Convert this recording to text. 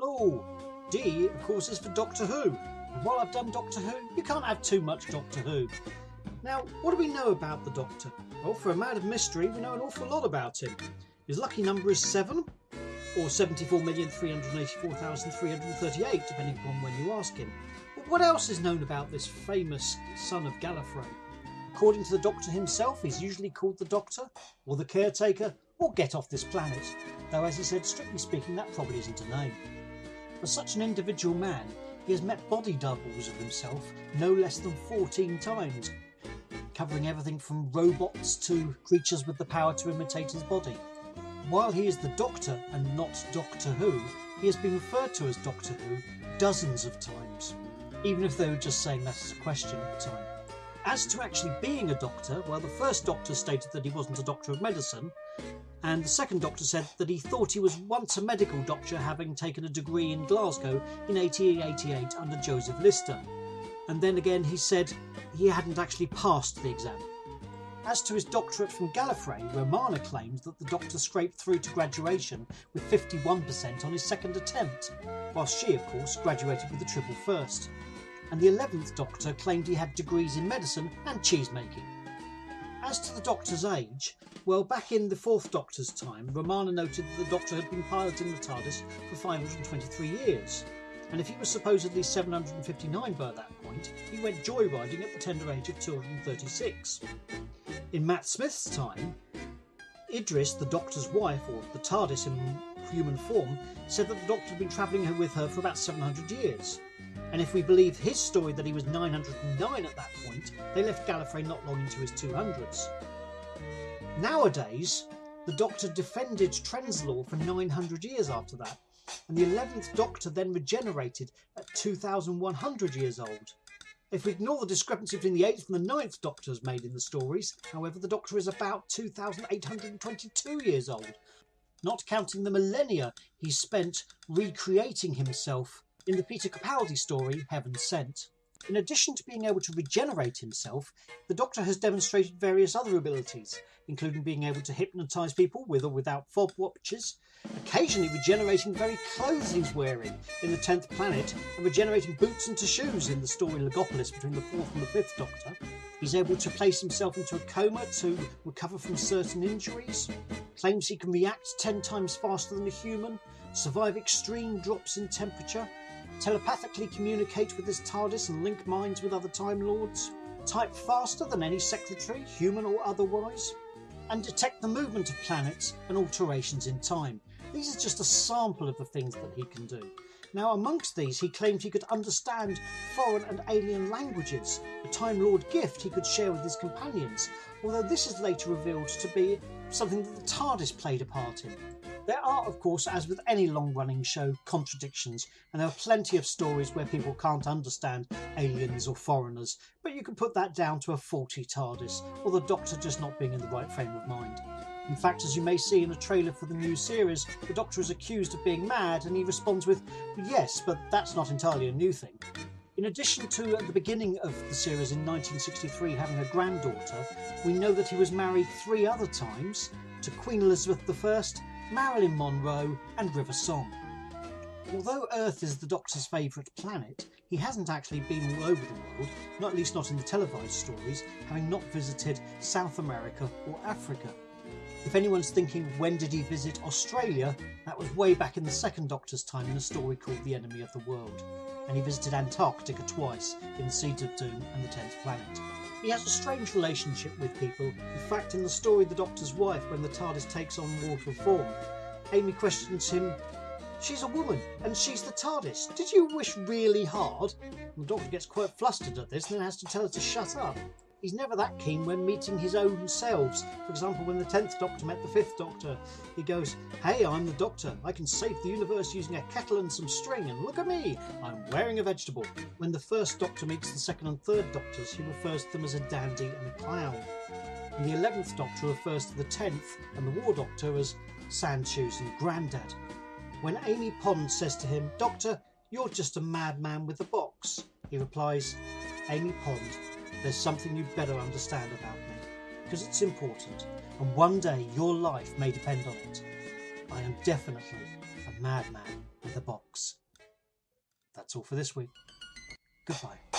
Hello. D, of course, is for Doctor Who. And while I've done Doctor Who, you can't have too much Doctor Who. Now, what do we know about the Doctor? Well, for a man of mystery, we know an awful lot about him. His lucky number is 7, or 74,384,338, depending upon when you ask him. But what else is known about this famous son of Gallifrey? According to the Doctor himself, he's usually called the Doctor, or the Caretaker, or Get Off This Planet, though as he said, strictly speaking, that probably isn't a name. For such an individual man, he has met body doubles of himself no less than 14 times, covering everything from robots to creatures with the power to imitate his body. While he is the Doctor and not Doctor Who, he has been referred to as Doctor Who dozens of times, even if they were just saying that as a question at the time. As to actually being a doctor, well, the first Doctor stated that he wasn't a doctor of medicine, and the second Doctor said that he thought he was once a medical doctor, having taken a degree in Glasgow in 1888 under Joseph Lister. And then again he said he hadn't actually passed the exam. As to his doctorate from Gallifrey, Romana claimed that the Doctor scraped through to graduation with 51% on his second attempt, whilst she, of course, graduated with a triple first. And the 11th Doctor claimed he had degrees in medicine and cheesemaking. As to the Doctor's age, well, back in the 4th Doctor's time, Romana noted that the Doctor had been piloting the TARDIS for 523 years, and if he was supposedly 759 by that point, he went joyriding at the tender age of 236. In Matt Smith's time, Idris, the Doctor's wife, or the TARDIS in human form, said that the Doctor had been travelling with her for about 700 years. And if we believe his story that he was 909 at that point, they left Gallifrey not long into his 200s. Nowadays, the Doctor defended Trenzalore for 900 years after that, and the 11th Doctor then regenerated at 2,100 years old. If we ignore the discrepancy between the 8th and the 9th Doctors made in the stories, however, the Doctor is about 2,822 years old, not counting the millennia he spent recreating himself in the Peter Capaldi story, Heaven Sent. In addition to being able to regenerate himself, the Doctor has demonstrated various other abilities, including being able to hypnotise people with or without fob watches, occasionally regenerating very clothes he's wearing in the 10th Planet, and regenerating boots into shoes in the story Logopolis between the 4th and the 5th Doctor. He's able to place himself into a coma to recover from certain injuries, claims he can react 10 times faster than a human, survive extreme drops in temperature, telepathically communicate with his TARDIS and link minds with other Time Lords, type faster than any secretary, human or otherwise, and detect the movement of planets and alterations in time. These are just a sample of the things that he can do. Now, amongst these, he claimed he could understand foreign and alien languages, a Time Lord gift he could share with his companions, although this is later revealed to be something that the TARDIS played a part in. There are, of course, as with any long-running show, contradictions, and there are plenty of stories where people can't understand aliens or foreigners, but you can put that down to a faulty TARDIS, or the Doctor just not being in the right frame of mind. In fact, as you may see in a trailer for the new series, the Doctor is accused of being mad, and he responds with, "Yes, but that's not entirely a new thing." In addition to, at the beginning of the series in 1963, having a granddaughter, we know that he was married 3 other times, to Queen Elizabeth I, Marilyn Monroe and River Song. Although Earth is the Doctor's favourite planet, he hasn't actually been all over the world, not at least not in the televised stories, having not visited South America or Africa. If anyone's thinking when did he visit Australia, that was way back in the 2nd Doctor's time in a story called The Enemy of the World, and he visited Antarctica twice in the Seeds of Doom and the 10th Planet. He has a strange relationship with people. In fact, in the story The Doctor's Wife, when the TARDIS takes on mortal form, Amy questions him, "She's a woman, and she's the TARDIS. Did you wish really hard?" And the Doctor gets quite flustered at this and then has to tell her to shut up. He's never that keen when meeting his own selves. For example, when the 10th Doctor met the 5th Doctor, he goes, "Hey, I'm the Doctor. I can save the universe using a kettle and some string, and look at me, I'm wearing a vegetable." When the 1st Doctor meets the 2nd and 3rd Doctors, he refers to them as a dandy and a clown. And the 11th Doctor refers to the 10th and the War Doctor as Sandshoes and Grandad. When Amy Pond says to him, "Doctor, you're just a madman with a box," he replies, "Amy Pond, there's something you'd better understand about me, because it's important, and one day your life may depend on it. I am definitely a madman with a box." That's all for this week. Goodbye.